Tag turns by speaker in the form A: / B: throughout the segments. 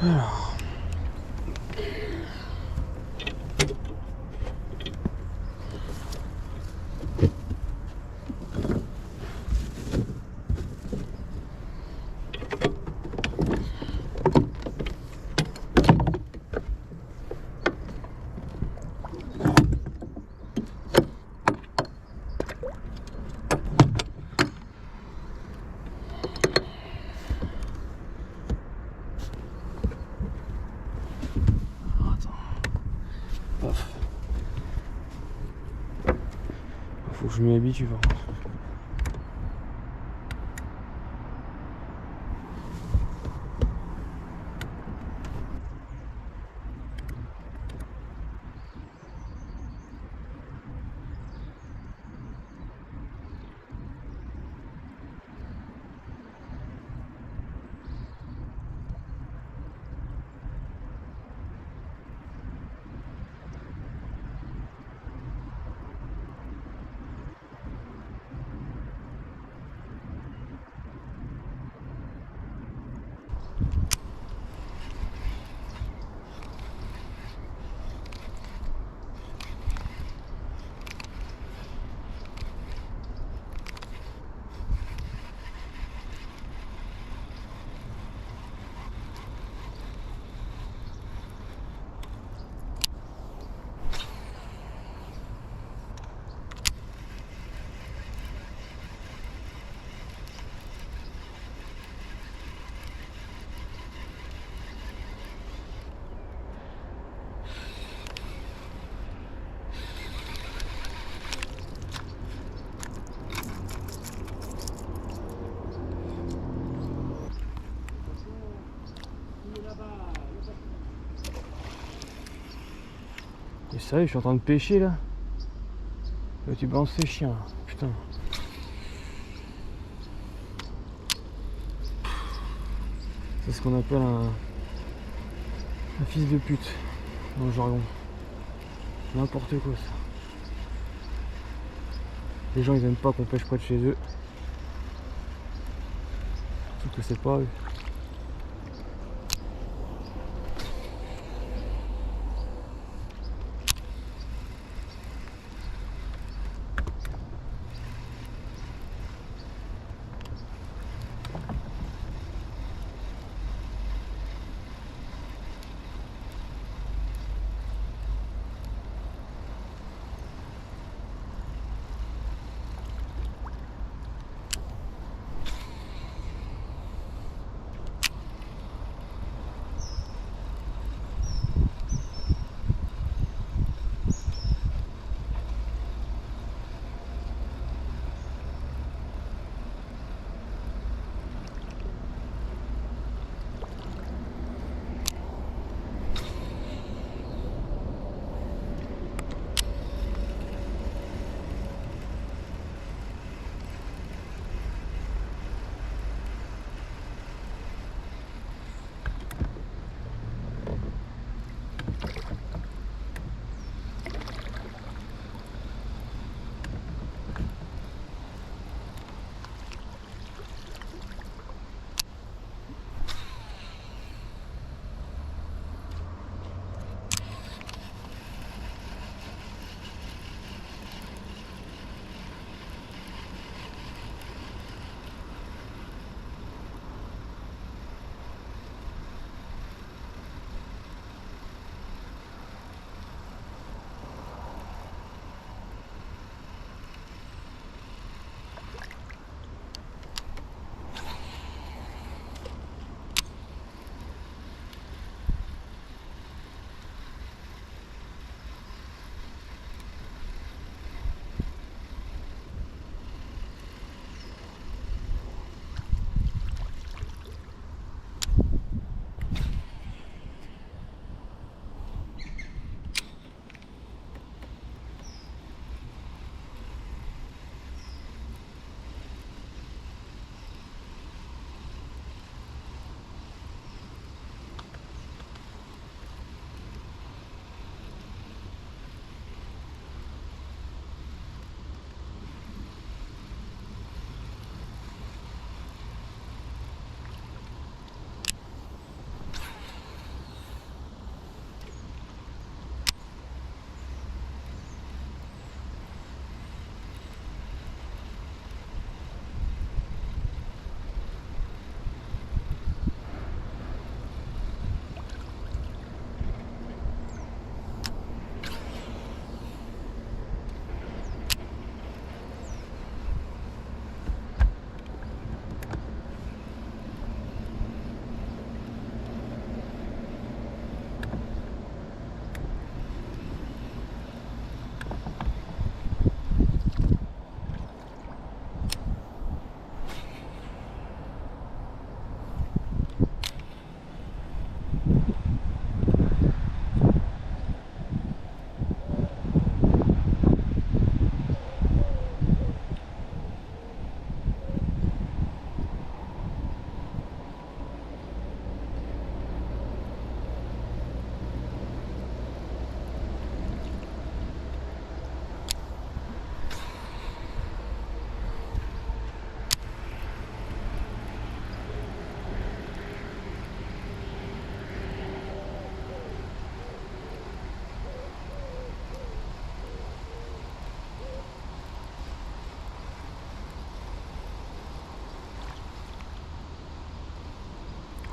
A: Alors. Faut que je m'y habitue par contre. Et sérieux, je suis en train de pêcher là. Là, tu balances ces chiens, putain. C'est ce qu'on appelle un fils de pute dans le jargon. N'importe quoi ça. Les gens ils aiment pas qu'on pêche près de chez eux. Surtout que c'est pas eux.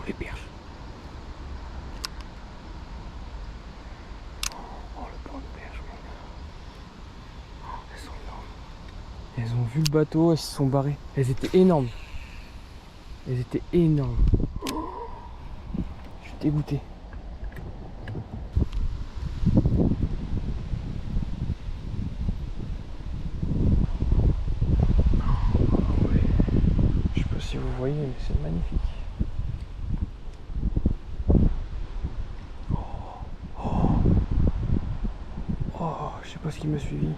A: les perches. Oh, le banc de perches, mon gars. Oh, elles sont énormes. Elles ont vu le bateau, elles se sont barrées. Elles étaient énormes. Elles étaient énormes. Je suis dégoûté. Je sais pas si vous voyez, mais c'est magnifique. Oh, je sais pas ce qui m'a suivi.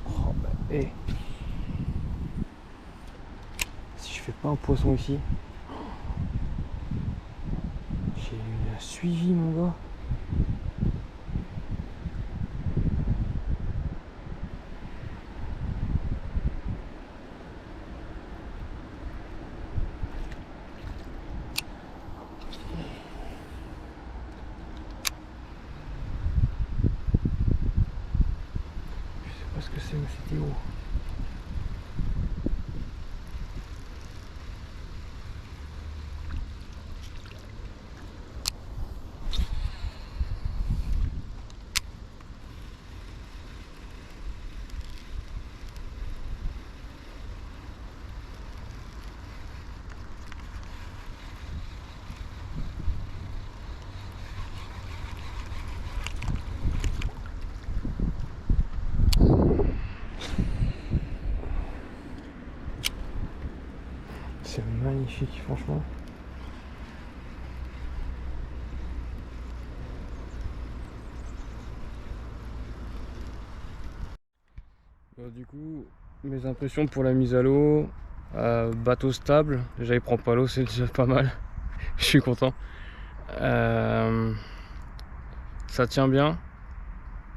A: Oh, bah, hey. Si je fais pas un poisson ici, j'ai eu un suivi, mon gars. Je sais pas ce que c'est, mais c'était haut. C'est magnifique, franchement. Bon, du coup, mes impressions pour la mise à l'eau, bateau stable. Déjà, il prend pas l'eau, c'est déjà pas mal. Je suis content. Ça tient bien.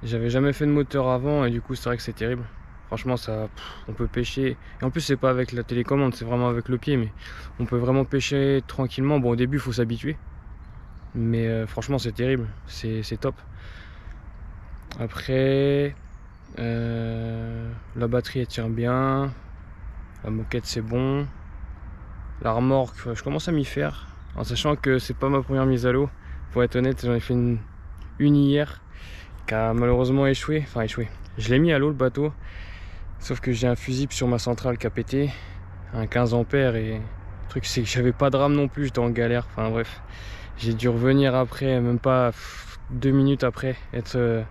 A: J'avais jamais fait de moteur avant et du coup, c'est vrai que c'est terrible. Franchement, ça, on peut pêcher. Et en plus, c'est pas avec la télécommande, c'est vraiment avec le pied. Mais on peut vraiment pêcher tranquillement. Bon, au début, il faut s'habituer. Mais franchement, c'est terrible. C'est top. Après, la batterie, elle tient bien. La moquette, c'est bon. La remorque, je commence à m'y faire. En sachant que c'est pas ma première mise à l'eau. Pour être honnête, j'en ai fait une hier qui a malheureusement échoué. Enfin, échoué. Je l'ai mis à l'eau, le bateau. Sauf que j'ai un fusible sur ma centrale qui a pété, un 15 ampères, et le truc c'est que j'avais pas de rame non plus, j'étais en galère. Enfin bref, j'ai dû revenir après, même pas 2 minutes après être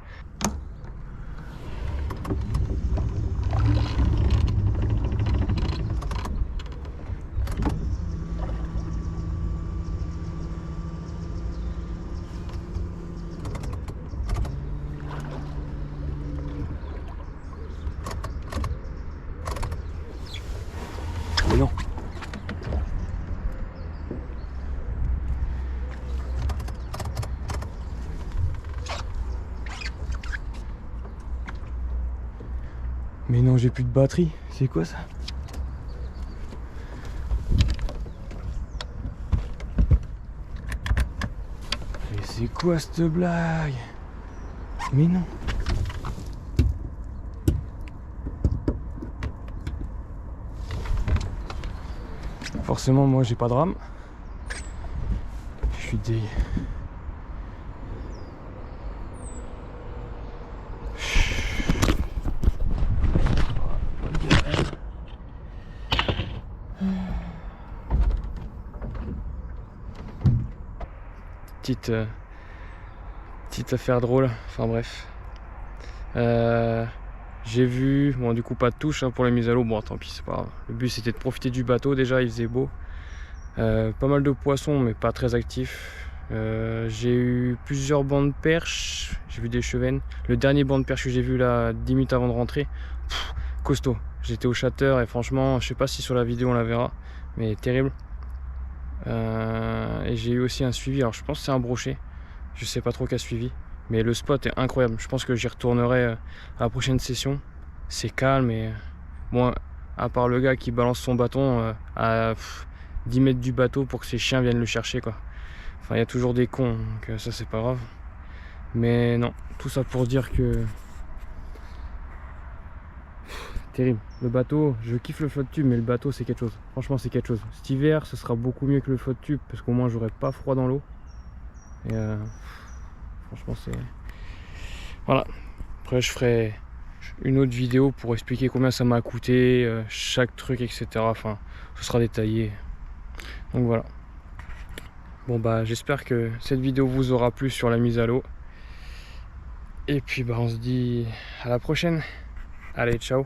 A: mais non. Mais non, j'ai plus de batterie. C'est quoi ça? Mais c'est quoi cette blague? Mais non. Forcément, moi j'ai pas de rame. Je suis dégueu. Petite affaire drôle, enfin bref. J'ai vu, bon du coup pas de touche hein, pour la mise à l'eau, bon tant pis c'est pas grave. Le but c'était de profiter du bateau, déjà il faisait beau. Pas mal de poissons mais pas très actifs. J'ai eu plusieurs bancs de perches, j'ai vu des chevennes. Le dernier banc de perche que j'ai vu là 10 minutes avant de rentrer, costaud. J'étais au chatter et franchement je sais pas si sur la vidéo on la verra, mais terrible. Et j'ai eu aussi un suivi, alors je pense que c'est un brochet, je sais pas trop qu'a suivi, mais le spot est incroyable. Je pense que j'y retournerai à la prochaine session. C'est calme et bon, à part le gars qui balance son bâton à 10 mètres du bateau pour que ses chiens viennent le chercher quoi. Enfin il y a toujours des cons, donc ça c'est pas grave. Mais non, tout ça pour dire que terrible. Le bateau, je kiffe le flotte tube, mais le bateau c'est quelque chose. Franchement c'est quelque chose. Cet hiver ce sera beaucoup mieux que le flotte tube parce qu'au moins j'aurai pas froid dans l'eau. Et franchement c'est... Voilà. Après je ferai une autre vidéo pour expliquer combien ça m'a coûté, chaque truc, etc. Enfin, ce sera détaillé. Donc voilà. Bon bah j'espère que cette vidéo vous aura plu sur la mise à l'eau. Et puis bah on se dit à la prochaine. Allez, ciao.